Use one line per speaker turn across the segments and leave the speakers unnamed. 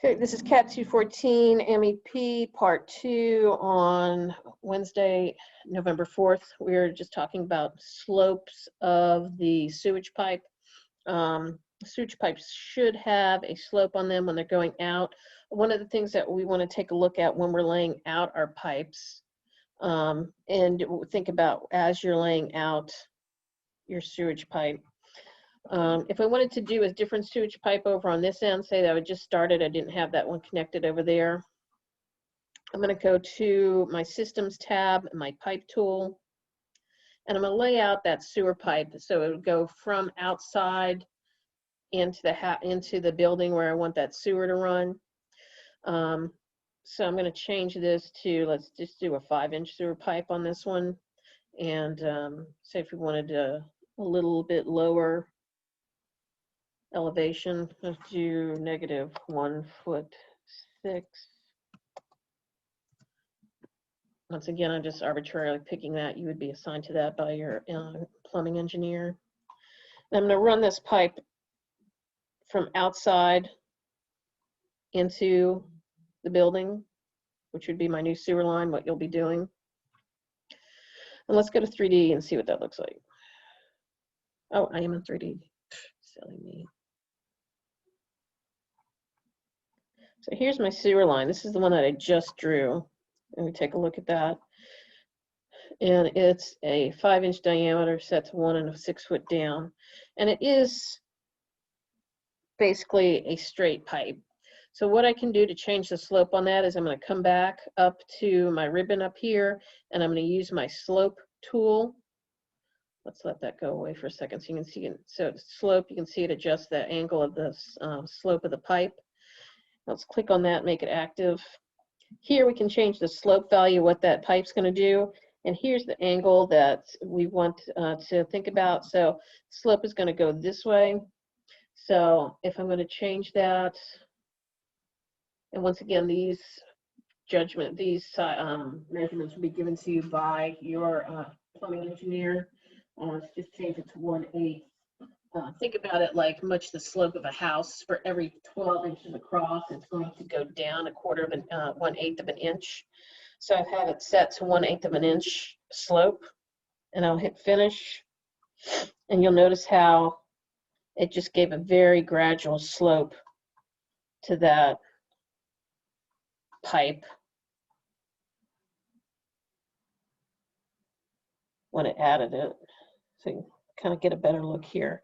Okay, this is Cadd 214 MEP Part 2 on Wednesday, November 4th. We're just talking about slopes of the sewage pipe. Sewage pipes should have a slope on them when they're going out. One of the things that we want to take a look at when we're laying out our pipes, and think about as you're laying out your sewage pipe. If I wanted to do a different sewage pipe over on this end, say that I would just started, I didn't have that one connected over there. I'm going to go to my Systems tab, my pipe tool, and I'm going to lay out that sewer pipe so it would go from outside into the building where I want that sewer to run. So I'm going to change this to, let's just do a 5-inch sewer pipe on this one, and say if we wanted a little bit lower elevation, let's do -1.6 foot. Once again, I'm just arbitrarily picking that. You would be assigned to that by your plumbing engineer. And I'm going to run this pipe from outside into the building, which would be my new sewer line, what you'll be doing. And let's go to 3D and see what that looks like. Oh, I am in 3D. Silly me. So here's my sewer line. This is the one that I just drew. And we take a look at that. And it's a 5-inch diameter set to 1 6 foot down. And it is basically a straight pipe. So what I can do to change the slope on that is I'm going to come back up to my ribbon up here, and I'm going to use my slope tool. Let's let that go away for a second so you can see it. So slope, you can see it adjusts the angle of the slope of the pipe. Let's click on that, make it active. Here we can change the slope value, what that pipe's going to do. And here's the angle that we want to think about. So slope is going to go this way. So if I'm going to change that, and once again, these measurements will be given to you by your plumbing engineer. Let's just change it to 1/8. Think about it like much the slope of a house. For every 12 inches across, it's going to go down 1/8 of an inch. So I've had it set to 1/8 of an inch slope, and I'll hit finish. And you'll notice how it just gave a very gradual slope to that pipe when it added it. So you kind of get a better look here.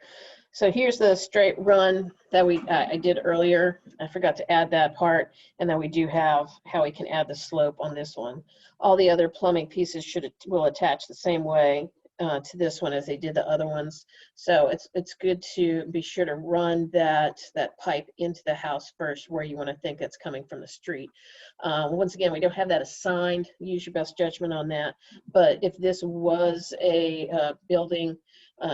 So here's the straight run that I did earlier. I forgot to add that part, and then we do have how we can add the slope on this one. All the other plumbing pieces will attach the same way to this one as they did the other ones. So it's good to be sure to run that pipe into the house first where you want to think it's coming from the street. Once again, we don't have that assigned. Use your best judgment on that. But if this was a building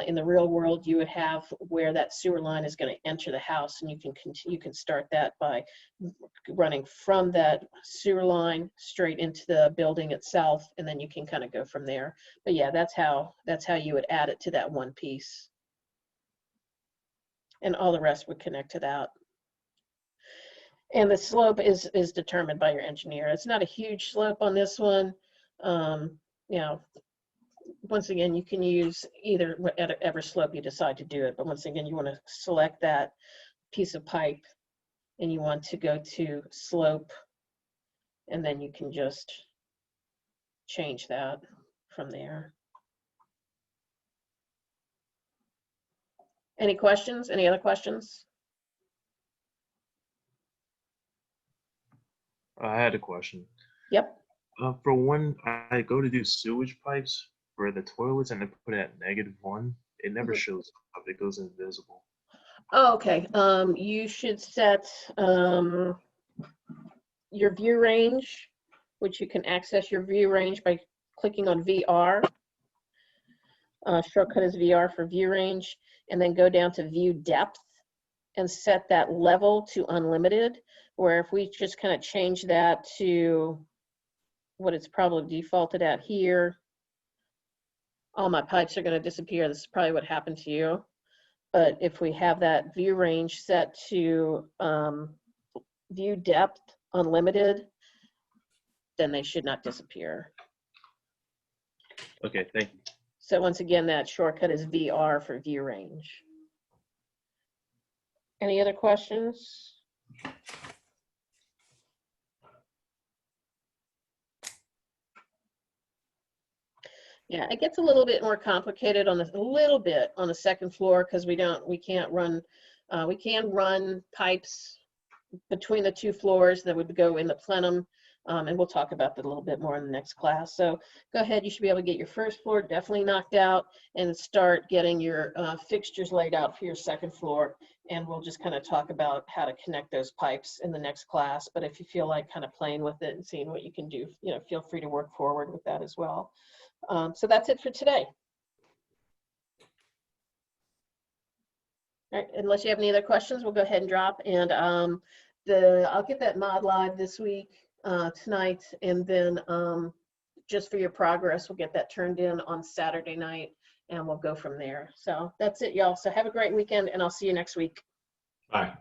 in the real world, you would have where that sewer line is going to enter the house, and you can start that by running from that sewer line straight into the building itself, and then you can kind of go from there. But yeah, that's how you would add it to that one piece, and all the rest would connect to that. And the slope is determined by your engineer. It's not a huge slope on this one. You know, once again, you can use either whatever slope you decide to do it, but once again, you want to select that piece of pipe and you want to go to slope, and then you can just change that from there. Any questions? Any other questions?
I had a question.
Yep.
For when I go to do sewage pipes for the toilets and I put it at -1, it never shows up. It goes invisible.
Oh, okay. You should set your view range, which you can access your view range by clicking on VR. Shortcut is VR for view range, and then go down to view depth and set that level to unlimited, where if we just kind of change that to what it's probably defaulted at here, all my pipes are going to disappear. This is probably what happened to you. But if we have that view range set to view depth unlimited, then they should not disappear.
Okay, thank you.
So once again, that shortcut is VR for view range. Any other questions? Yeah, it gets a little bit more complicated on the second floor because we can run pipes between the two floors that would go in the plenum, and we'll talk about that a little bit more in the next class. So go ahead, you should be able to get your first floor definitely knocked out and start getting your fixtures laid out for your second floor, and we'll just kind of talk about how to connect those pipes in the next class. But if you feel like kind of playing with it and seeing what you can do, feel free to work forward with that as well. So that's it for today. All right, unless you have any other questions, we'll go ahead and drop. And I'll get that mod live this week, tonight, and then just for your progress, we'll get that turned in on Saturday night, and we'll go from there. So that's it, y'all. So have a great weekend, and I'll see you next week.
Bye.